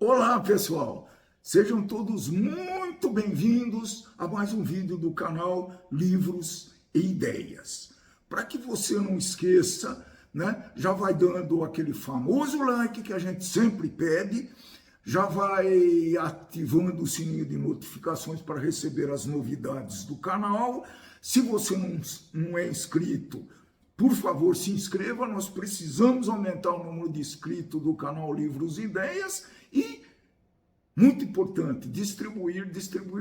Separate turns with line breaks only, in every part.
Olá, pessoal! Sejam todos muito bem-vindos a mais um vídeo do canal Livros e Ideias. Para que você não esqueça, né, já vai dando aquele famoso like que a gente sempre pede, já vai ativando o sininho de notificações para receber as novidades do canal. Se você não é inscrito, por favor, se inscreva. Nós precisamos aumentar o número de inscritos do canal Livros e Ideias e, muito importante, distribuir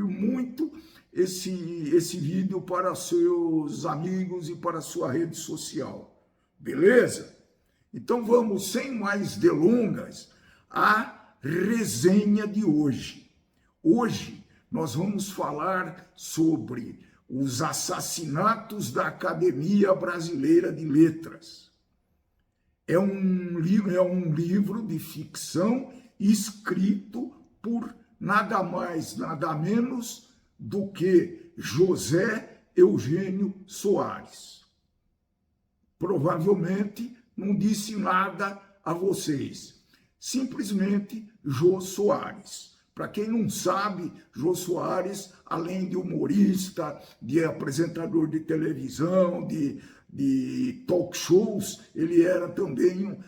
muito esse vídeo para seus amigos e para a sua rede social. Beleza? Então vamos, sem mais delongas, à resenha de hoje. Hoje nós vamos falar sobre os assassinatos da Academia Brasileira de Letras. É um livro de ficção escrito por nada mais, nada menos do que José Eugênio Soares. Provavelmente não disse nada a vocês. Simplesmente Jô Soares. Para quem não sabe, Jô Soares, além de humorista, de apresentador de televisão, de talk shows, ele era também,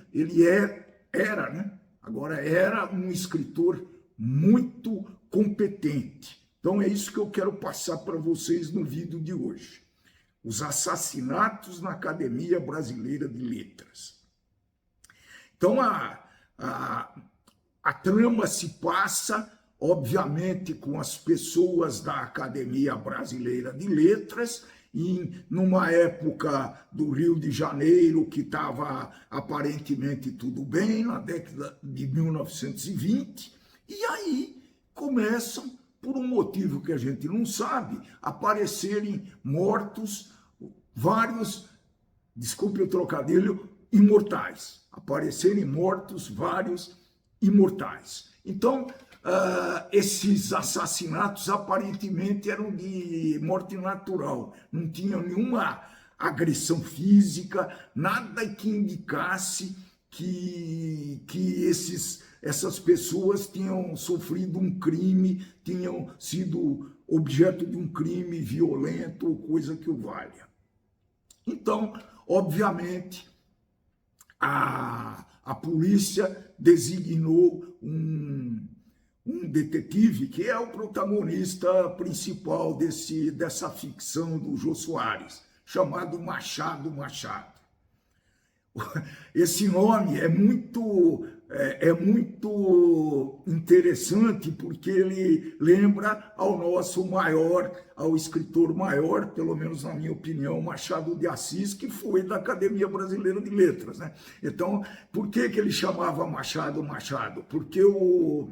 era, né? Agora era um escritor muito competente. Então é isso que eu quero passar para vocês no vídeo de hoje. Os assassinatos na Academia Brasileira de Letras. Então a trama se passa, obviamente, com as pessoas da Academia Brasileira de Letras, numa época do Rio de Janeiro que estava aparentemente tudo bem, na década de 1920, e aí começam, por um motivo que a gente não sabe, aparecerem mortos vários, desculpe o trocadilho, imortais. Aparecerem mortos vários imortais. Então, esses assassinatos aparentemente eram de morte natural, não tinham nenhuma agressão física, nada que indicasse que essas pessoas tinham sofrido um crime, tinham sido objeto de um crime violento ou coisa que o valha. Então, obviamente, a polícia designou um detetive que é o protagonista principal dessa ficção do Jô Soares, chamado Machado Machado. Esse nome é muito interessante porque ele lembra ao escritor maior, pelo menos na minha opinião, Machado de Assis, que foi da Academia Brasileira de Letras, né? Então, por que ele chamava Machado Machado? Porque o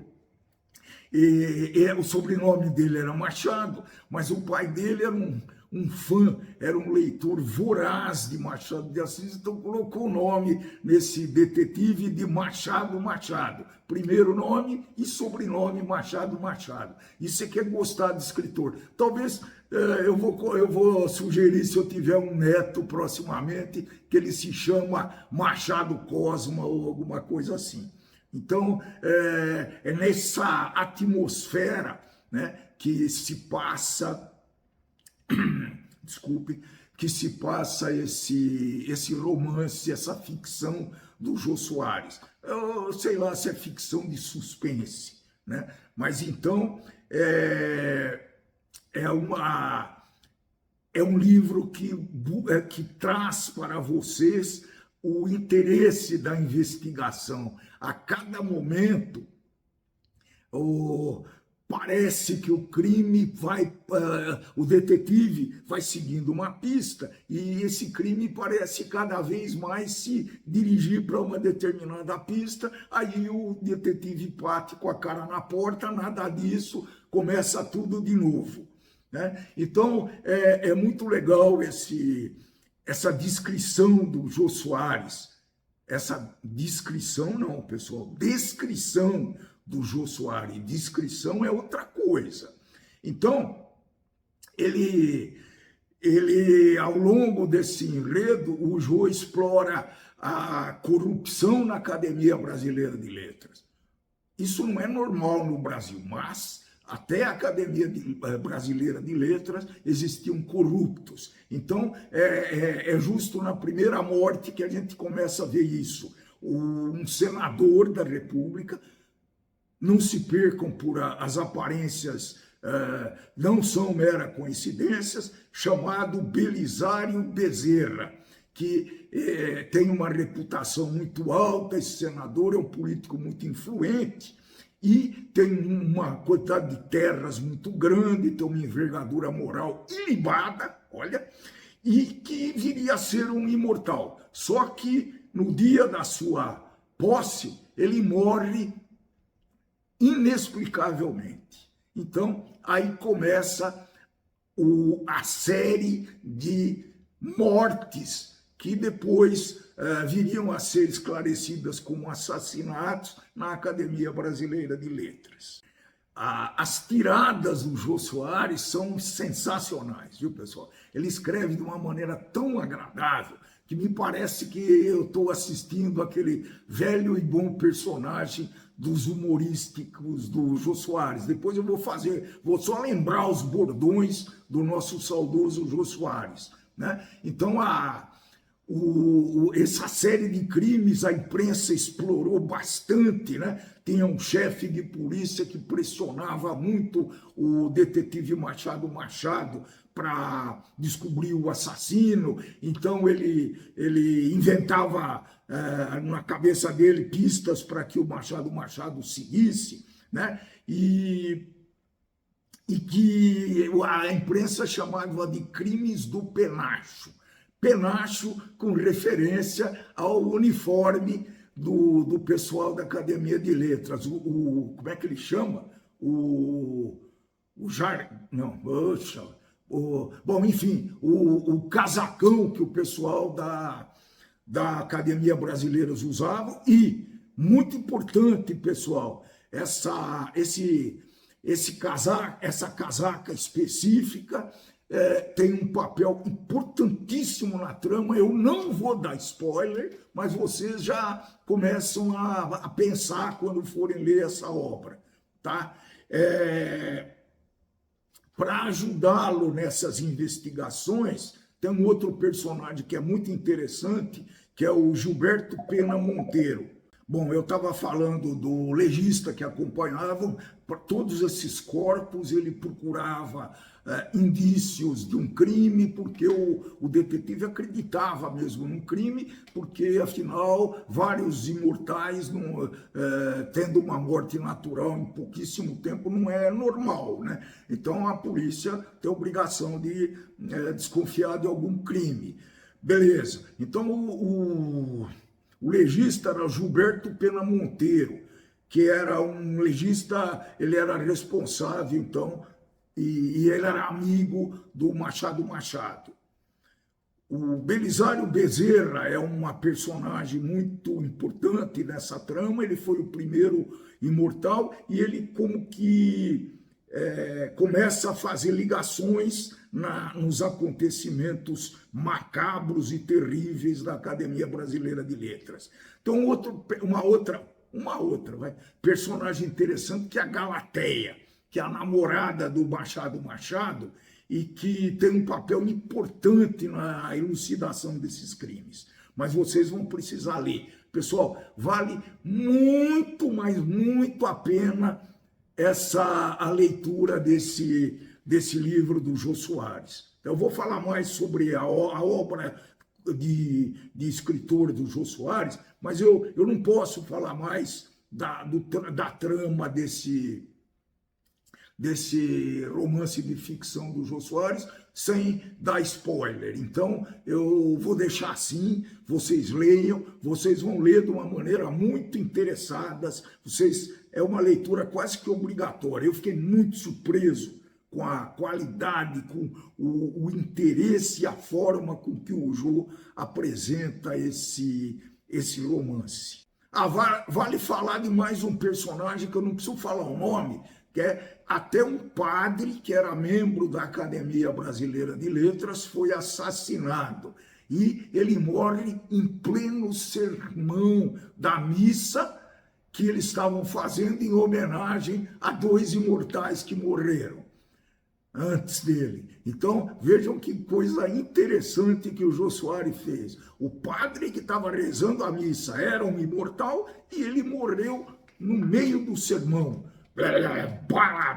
sobrenome dele era Machado, mas o pai dele era um fã, era um leitor voraz de Machado de Assis, então colocou o nome nesse detetive de Machado Machado. Primeiro nome e sobrenome Machado Machado. Isso é que é gostar de escritor. Talvez eu vou sugerir, se eu tiver um neto proximamente, que ele se chama Machado Cosma ou alguma coisa assim. Então, é nessa atmosfera, né, que se passa... Desculpe, que se passa esse romance, essa ficção do Jô Soares. Eu sei lá se é ficção de suspense, né? Mas então é um livro que traz para vocês o interesse da investigação. A cada momento, parece que o crime o detetive vai seguindo uma pista e esse crime parece cada vez mais se dirigir para uma determinada pista, aí o detetive bate com a cara na porta, nada disso, começa tudo de novo, né? Então, é muito legal essa descrição do Jô Soares, essa descrição não, pessoal, descrição do Jô Soares. Descrição é outra coisa. Então, ele ao longo desse enredo, o Jô explora a corrupção na Academia Brasileira de Letras. Isso não é normal no Brasil, mas até a Academia Brasileira de Letras existiam corruptos. Então, é justo na primeira morte que a gente começa a ver isso. Um senador da República, não se percam por as aparências, não são mera coincidências, chamado Belisário Bezerra, que tem uma reputação muito alta. Esse senador é um político muito influente e tem uma quantidade de terras muito grande, tem uma envergadura moral ilibada, olha, e que viria a ser um imortal. Só que no dia da sua posse, ele morre inexplicavelmente. Então, aí começa a série de mortes que depois viriam a ser esclarecidas como assassinatos na Academia Brasileira de Letras. As tiradas do Jô Soares são sensacionais, viu, pessoal? Ele escreve de uma maneira tão agradável que me parece que eu estou assistindo aquele velho e bom personagem dos humorísticos do Jô Soares. Depois eu vou só lembrar os bordões do nosso saudoso Jô Soares, né? Então, essa série de crimes a imprensa explorou bastante, né? Tinha um chefe de polícia que pressionava muito o detetive Machado para descobrir o assassino. Então ele inventava na cabeça dele pistas para que o Machado seguisse, né? E que a imprensa chamava de crimes do penacho. Penacho com referência ao uniforme do pessoal da Academia de Letras. Como é que ele chama? Bom, enfim, o casacão que o pessoal da Academia Brasileira usavam. E, muito importante, pessoal, essa casaca específica tem um papel importantíssimo na trama. Eu não vou dar spoiler, mas vocês já começam a pensar quando forem ler essa obra, tá? Para ajudá-lo nessas investigações, tem um outro personagem que é muito interessante, que é o Gilberto Pena Monteiro. Bom, eu estava falando do legista que acompanhava todos esses corpos. Ele procurava indícios de um crime, porque o detetive acreditava mesmo num crime, porque, afinal, vários imortais tendo uma morte natural em pouquíssimo tempo não é normal, né? Então, a polícia tem a obrigação de desconfiar de algum crime. Beleza. Então, o legista era Gilberto Pena Monteiro, que era um legista. Ele era responsável, então, e ele era amigo do Machado. O Belisário Bezerra é uma personagem muito importante nessa trama. Ele foi o primeiro imortal e ele como que começa a fazer ligações nos acontecimentos macabros e terríveis da Academia Brasileira de Letras. Então, uma outra personagem interessante, que é a Galateia, que é a namorada do Machado, e que tem um papel importante na elucidação desses crimes. Mas vocês vão precisar ler. Pessoal, vale muito, mas muito a pena a leitura desse livro do Jô Soares. Eu vou falar mais sobre a obra de escritor do Jô Soares, mas eu não posso falar mais da trama desse romance de ficção do Jô Soares sem dar spoiler. Então, eu vou deixar assim, vocês leiam, vocês vão ler de uma maneira muito interessadas. É uma leitura quase que obrigatória. Eu fiquei muito surpreso com a qualidade, com o interesse e a forma com que o Jô apresenta esse romance. Vale falar de mais um personagem que eu não preciso falar o nome, que é até um padre que era membro da Academia Brasileira de Letras foi assassinado. E ele morre em pleno sermão da missa, que eles estavam fazendo em homenagem a dois imortais que morreram antes dele. Então, vejam que coisa interessante que o Jô Soares fez. O padre que estava rezando a missa era um imortal e ele morreu no meio do sermão.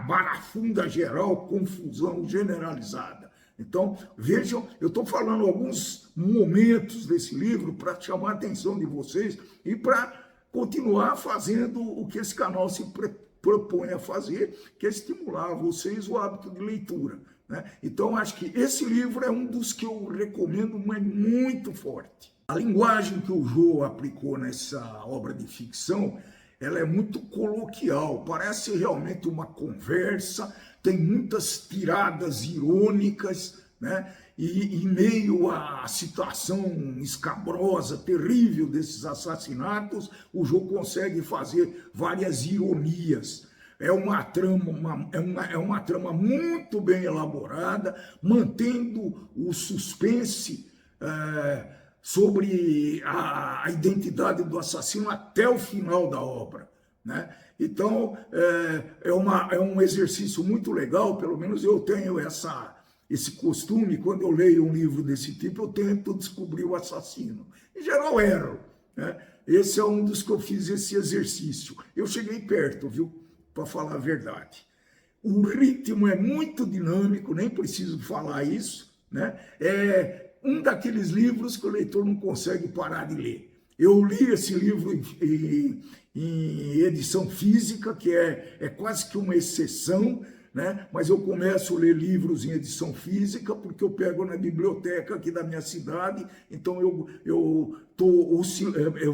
Barafunda geral, confusão generalizada. Então, vejam, eu estou falando alguns momentos desse livro para chamar a atenção de vocês e para continuar fazendo o que esse canal se propõe a fazer, que é estimular a vocês o hábito de leitura, né? Então, acho que esse livro é um dos que eu recomendo, mas muito forte. A linguagem que o Jô aplicou nessa obra de ficção, ela é muito coloquial, parece realmente uma conversa, tem muitas tiradas irônicas, né? E em meio à situação escabrosa, terrível desses assassinatos, o Jô consegue fazer várias ironias. É uma trama muito bem elaborada, mantendo o suspense sobre a identidade do assassino até o final da obra, né? Então, é um exercício muito legal, pelo menos eu tenho esse costume, quando eu leio um livro desse tipo, eu tento descobrir o assassino. Em geral, erro, né? Esse é um dos que eu fiz esse exercício. Eu cheguei perto, viu? Para falar a verdade. O ritmo é muito dinâmico, nem preciso falar isso, né? É um daqueles livros que o leitor não consegue parar de ler. Eu li esse livro em edição física, que é quase que uma exceção, né? Mas eu começo a ler livros em edição física porque eu pego na biblioteca aqui da minha cidade, então eu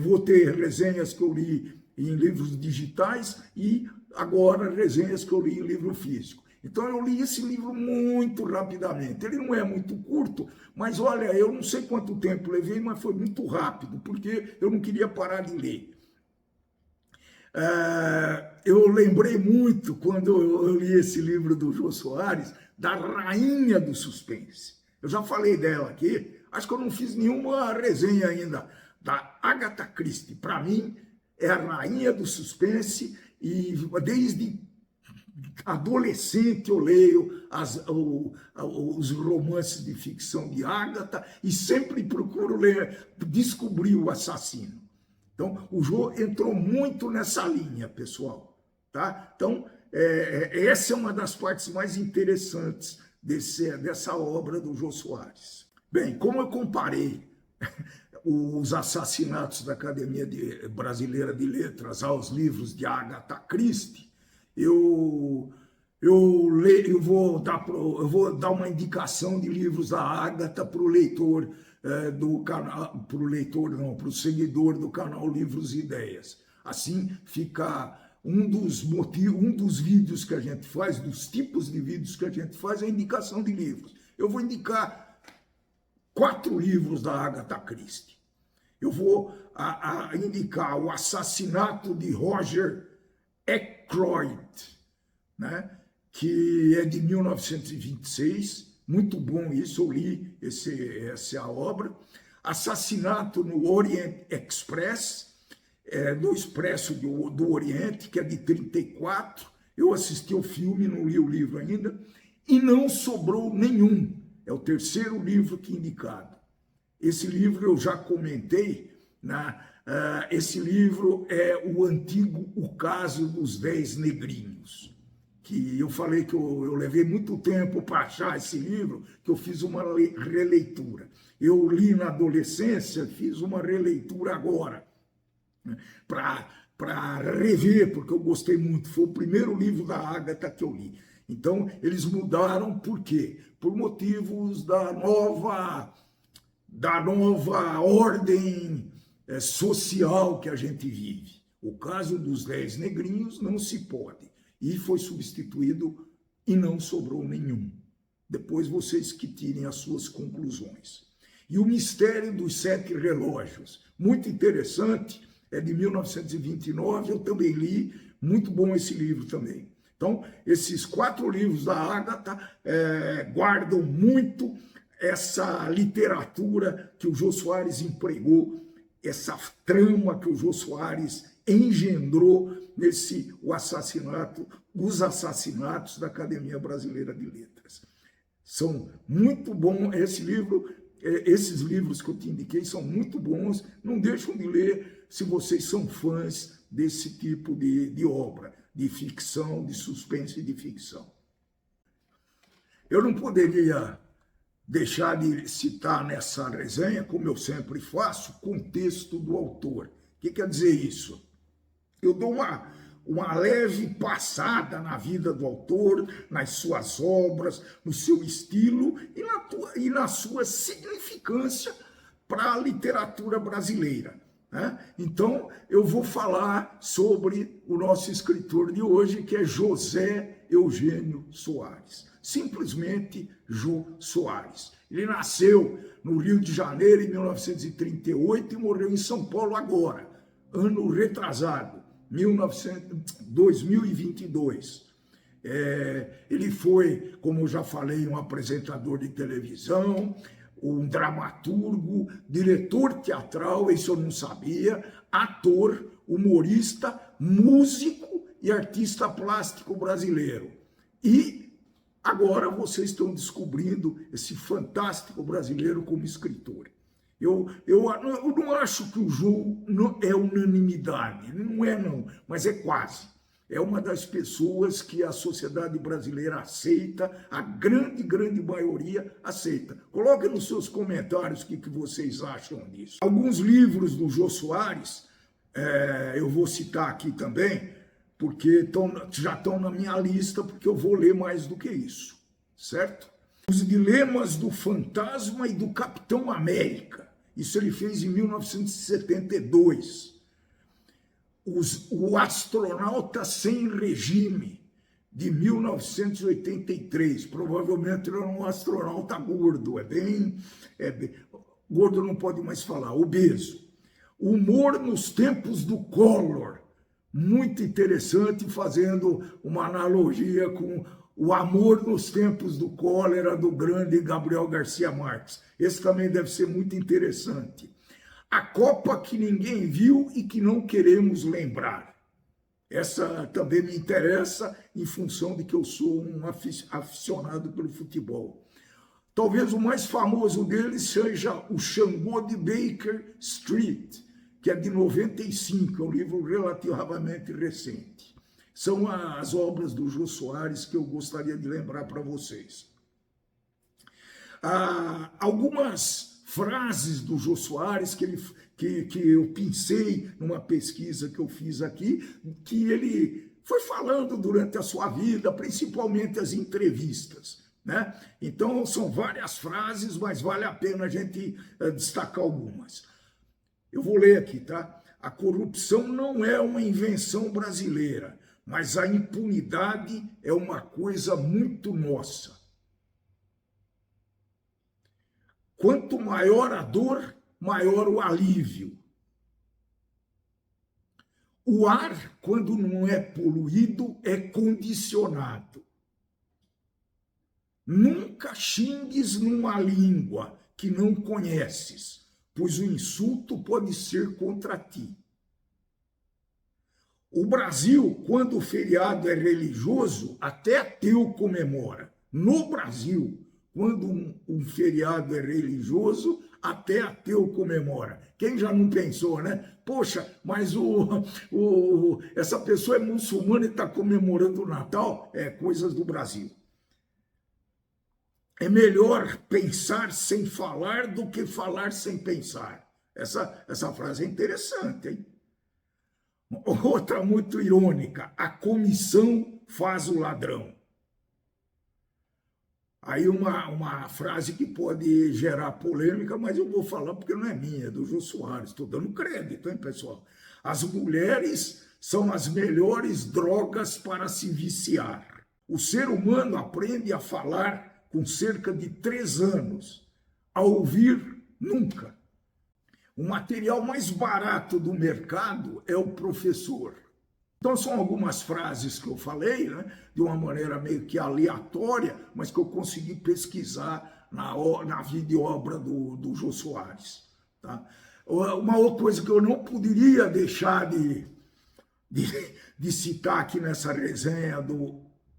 vou ter resenhas que eu li em livros digitais e agora resenhas que eu li em livro físico. Então eu li esse livro muito rapidamente. Ele não é muito curto, mas olha, eu não sei quanto tempo levei, mas foi muito rápido, porque eu não queria parar de ler. Eu lembrei muito, quando eu li esse livro do Jô Soares, da rainha do suspense. Eu já falei dela aqui, acho que eu não fiz nenhuma resenha ainda, da Agatha Christie. Para mim, é a rainha do suspense, e desde adolescente eu leio os romances de ficção de Agatha e sempre procuro descobrir o assassino. Então, o Jô entrou muito nessa linha, pessoal, tá? Então, essa é uma das partes mais interessantes dessa obra do Jô Soares. Bem, como eu comparei os assassinatos da Academia Brasileira de Letras aos livros de Agatha Christie, eu vou dar uma indicação de livros da Agatha para o leitor do canal, para o seguidor do canal Livros e Ideias. Assim fica um dos vídeos que a gente faz, dos tipos de vídeos que a gente faz, é a indicação de livros. Eu vou indicar 4 livros da Agatha Christie. Eu vou indicar O Assassinato de Roger Ackroyd, né? Que é de 1926, muito bom isso, eu li essa obra. Assassinato no Orient Express, do Expresso do Oriente, que é de 34, eu assisti o filme, não li o livro ainda, e Não Sobrou Nenhum, é o 3º livro que indicado. Esse livro eu já comentei, né? Esse livro é o caso dos 10 negrinhos, que eu falei que eu levei muito tempo para achar esse livro, que eu fiz uma releitura. Eu li na adolescência, fiz uma releitura agora, né, para rever, porque eu gostei muito. Foi o primeiro livro da Agatha que eu li. Então, eles mudaram por quê? Por motivos da nova ordem social que a gente vive. O caso dos 10 negrinhos não se pode. E foi substituído e Não Sobrou Nenhum. Depois vocês que tirem as suas conclusões. E O Mistério dos 7 Relógios, muito interessante, é de 1929, eu também li, muito bom esse livro também. Então, esses 4 livros da Agatha guardam muito essa literatura que o Jô Soares empregou, essa trama que o Jô Soares engendrou os assassinatos da Academia Brasileira de Letras. São muito bons, esses livros que eu te indiquei são muito bons, não deixam de ler se vocês são fãs desse tipo de obra, de ficção, de suspense e de ficção. Eu não poderia deixar de citar nessa resenha, como eu sempre faço, o contexto do autor. O que quer dizer isso? Eu dou uma leve passada na vida do autor, nas suas obras, no seu estilo e na sua significância para a literatura brasileira, né? Então, eu vou falar sobre o nosso escritor de hoje, que é José Eugênio Soares. Simplesmente Jô Soares. Ele nasceu no Rio de Janeiro em 1938 e morreu em São Paulo agora, ano retrasado, 2022. Ele foi, como eu já falei, um apresentador de televisão, um dramaturgo, diretor teatral, isso eu não sabia, ator, humorista, músico e artista plástico brasileiro. E agora vocês estão descobrindo esse fantástico brasileiro como escritor. Eu não acho que o Jô é unanimidade, não é não, mas é quase. É uma das pessoas que a sociedade brasileira aceita, a grande maioria aceita. Coloquem nos seus comentários o que vocês acham disso. Alguns livros do Jô Soares, eu vou citar aqui também, porque já estão na minha lista, porque eu vou ler mais do que isso, certo? Os Dilemas do Fantasma e do Capitão América. Isso ele fez em 1972. O Astronauta Sem Regime, de 1983. Provavelmente ele era um astronauta gordo, gordo não pode mais falar, obeso. Humor nos Tempos do Collor, muito interessante, fazendo uma analogia com o amor nos tempos do cólera do grande Gabriel Garcia Marques. Esse também deve ser muito interessante. A Copa que Ninguém Viu e que Não Queremos Lembrar. Essa também me interessa em função de que eu sou um aficionado pelo futebol. Talvez o mais famoso deles seja o Xangô de Baker Street, que é de 95, é um livro relativamente recente. São as obras do Jô Soares que eu gostaria de lembrar para vocês. Algumas frases do Jô Soares que eu pensei numa pesquisa que eu fiz aqui, que ele foi falando durante a sua vida, principalmente as entrevistas, né? Então, são várias frases, mas vale a pena a gente destacar algumas. Eu vou ler aqui, tá? A corrupção não é uma invenção brasileira, mas a impunidade é uma coisa muito nossa. Quanto maior a dor, maior o alívio. O ar, quando não é poluído, é condicionado. Nunca xingues numa língua que não conheces, pois o insulto pode ser contra ti. O Brasil, quando o feriado é religioso, até ateu comemora. No Brasil, quando um feriado é religioso, até ateu comemora. Quem já não pensou, né? Poxa, mas essa pessoa é muçulmana e está comemorando o Natal? É coisas do Brasil. É melhor pensar sem falar do que falar sem pensar. Essa frase é interessante, hein? Outra muito irônica, a comissão faz o ladrão. Aí uma frase que pode gerar polêmica, mas eu vou falar porque não é minha, é do Jô Soares. Estou dando crédito, hein, pessoal? As mulheres são as melhores drogas para se viciar. O ser humano aprende a falar com cerca de 3 anos, a ouvir nunca. O material mais barato do mercado é o professor. Então, são algumas frases que eu falei, né, de uma maneira meio que aleatória, mas que eu consegui pesquisar na vida e obra do Jô Soares. Tá? Uma outra coisa que eu não poderia deixar de de citar aqui nessa resenha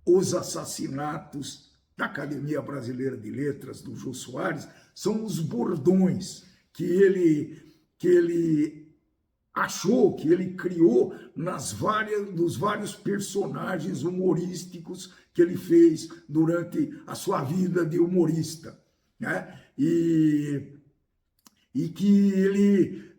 Os Assassinatos da Academia Brasileira de Letras, do Jô Soares, são os bordões que ele achou, que ele criou dos vários personagens humorísticos que ele fez durante a sua vida de humorista, né? E que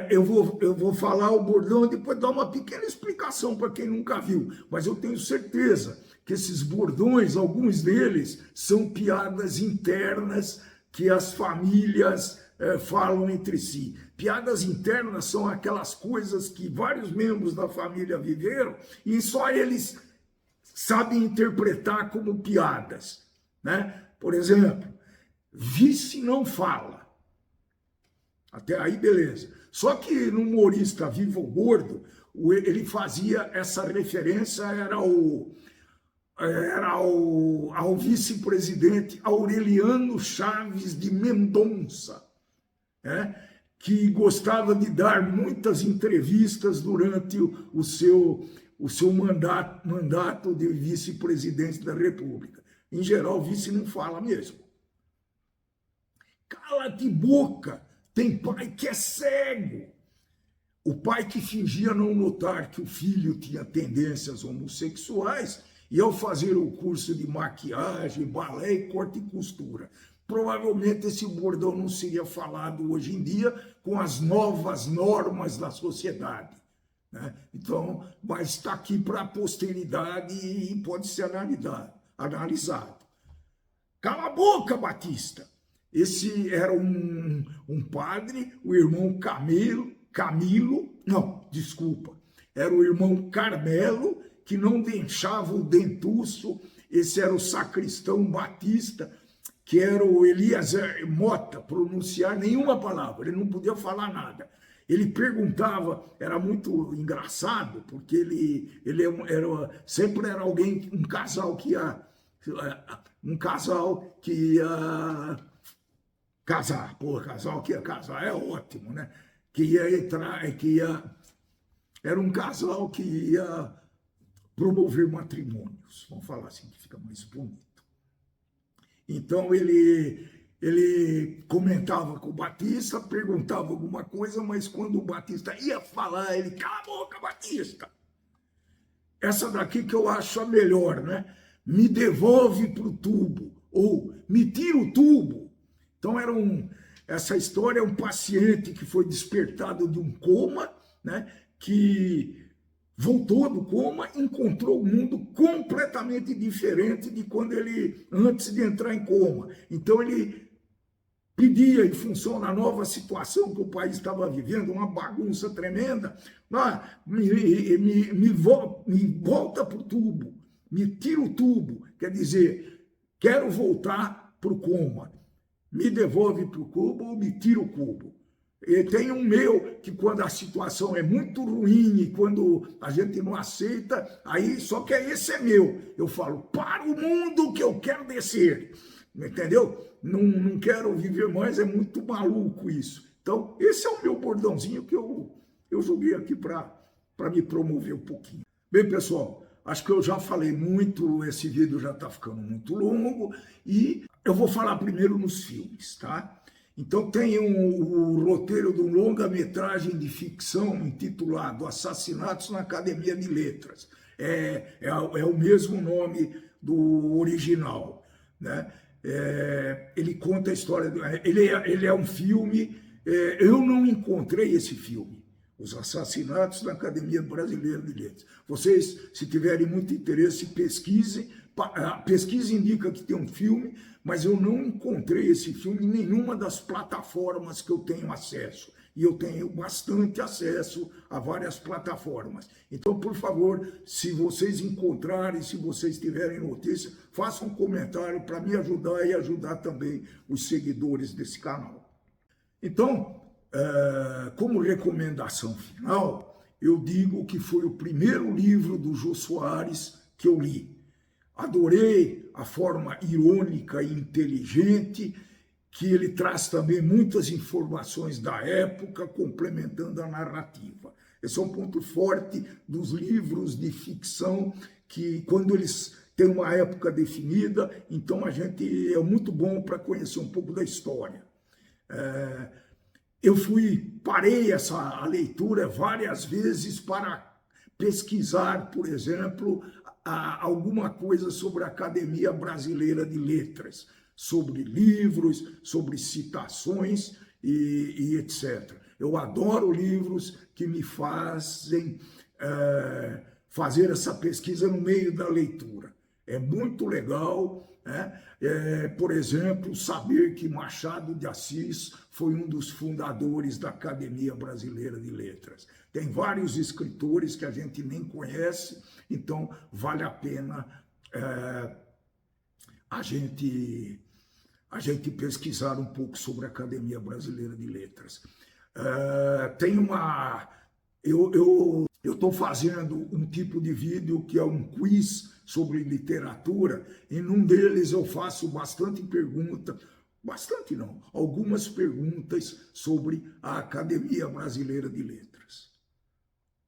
eu vou falar o bordão e depois dar uma pequena explicação para quem nunca viu, mas eu tenho certeza que esses bordões, alguns deles, são piadas internas que as famílias falam entre si. Piadas internas são aquelas coisas que vários membros da família viveram e só eles sabem interpretar como piadas, né? Por exemplo, vice não fala. Até aí, beleza. Só que no humorista Vivo ou Gordo, ele fazia essa referência, era ao vice-presidente Aureliano Chaves de Mendonça, né? Que gostava de dar muitas entrevistas durante o seu mandato de vice-presidente da República. Em geral, o vice não fala mesmo. Cala-te boca! Tem pai que é cego. O pai que fingia não notar que o filho tinha tendências homossexuais e ao fazer o curso de maquiagem, balé e corte e costura. Provavelmente esse bordão não seria falado hoje em dia com as novas normas da sociedade, né? Então, mas está aqui para a posteridade e pode ser analisado. Cala a boca, Batista! Esse era um padre, o irmão era o irmão Carmelo, que não deixava o dentuço. Esse era o sacristão Batista, que era o Eliezer Mota, pronunciar nenhuma palavra, ele não podia falar nada. Ele perguntava, era muito engraçado, porque sempre era alguém, um casal que ia casar. Pô, casal que ia casar é ótimo, né? Era um casal que ia promover matrimônios, vamos falar assim, que fica mais bonito. Então ele comentava com o Batista, perguntava alguma coisa, mas quando o Batista ia falar, ele, cala a boca, Batista! Essa daqui que eu acho a melhor, né? Me devolve pro tubo, ou me tira o tubo. Então essa história é um paciente que foi despertado de um coma, né? Que voltou do coma, encontrou um mundo completamente diferente de quando antes de entrar em coma. Então ele pedia, em função da nova situação que o país estava vivendo, uma bagunça tremenda, me volta para o tubo, me tira o tubo, quer dizer, quero voltar para o coma, me devolve para o cubo ou me tira o cubo. E tem um meu que quando a situação é muito ruim e quando a gente não aceita, aí só que esse é meu. Eu falo, para o mundo que eu quero descer. Entendeu? Não quero viver mais, é muito maluco isso. Então, esse é o meu bordãozinho que eu joguei aqui para me promover um pouquinho. Bem, pessoal, acho que eu já falei muito, esse vídeo já está ficando muito longo e eu vou falar primeiro nos filmes, tá? Então tem o roteiro de um longa-metragem de ficção intitulado Assassinatos na Academia de Letras. É o mesmo nome do original, né? Ele conta a história, ele é um filme, eu não encontrei esse filme, Os Assassinatos na Academia Brasileira de Letras. Vocês, se tiverem muito interesse, pesquisem. A pesquisa indica que tem um filme, mas eu não encontrei esse filme em nenhuma das plataformas que eu tenho acesso. E eu tenho bastante acesso a várias plataformas. Então, por favor, se vocês encontrarem, se vocês tiverem notícia, façam um comentário para me ajudar e ajudar também os seguidores desse canal. Então, como recomendação final, eu digo que foi o primeiro livro do Jô Soares que eu li. Adorei a forma irônica e inteligente, que ele traz também muitas informações da época, complementando a narrativa. Esse é um ponto forte dos livros de ficção, que quando eles têm uma época definida, então a gente é muito bom para conhecer um pouco da história. Eu parei a leitura várias vezes para pesquisar, por exemplo, alguma coisa sobre a Academia Brasileira de Letras, sobre livros, sobre citações e etc. Eu adoro livros que me fazem fazer essa pesquisa no meio da leitura. É muito legal, né? Por exemplo, saber que Machado de Assis foi um dos fundadores da Academia Brasileira de Letras. Tem vários escritores que a gente nem conhece, então vale a pena a gente pesquisar um pouco sobre a Academia Brasileira de Letras. Eu estou fazendo um tipo de vídeo que é um quiz sobre literatura, e num deles eu faço algumas perguntas sobre a Academia Brasileira de Letras.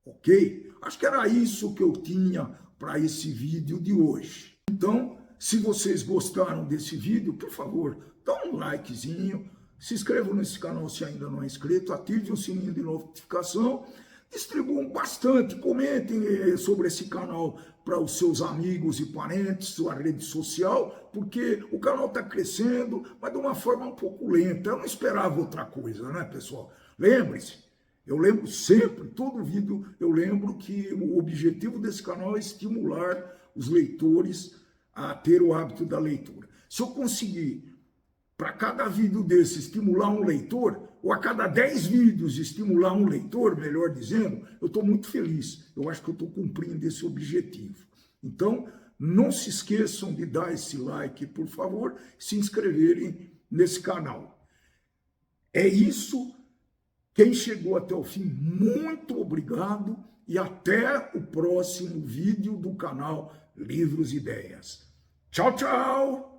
Ok? Acho que era isso que eu tinha para esse vídeo de hoje. Então, se vocês gostaram desse vídeo, por favor, dá um likezinho, se inscrevam nesse canal se ainda não é inscrito, ative o sininho de notificação, distribuam bastante, comentem sobre esse canal para os seus amigos e parentes, sua rede social, porque o canal está crescendo, mas de uma forma um pouco lenta. Eu não esperava outra coisa, né, pessoal? Lembre-se, eu lembro sempre, todo vídeo, eu lembro que o objetivo desse canal é estimular os leitores a ter o hábito da leitura. Se eu conseguir, para cada vídeo desse, estimular um leitor, ou a cada 10 vídeos estimular um leitor, melhor dizendo, eu estou muito feliz. Eu acho que eu estou cumprindo esse objetivo. Então, não se esqueçam de dar esse like, por favor, se inscreverem nesse canal. É isso. Quem chegou até o fim, muito obrigado e até o próximo vídeo do canal Livros e Ideias. Tchau, tchau!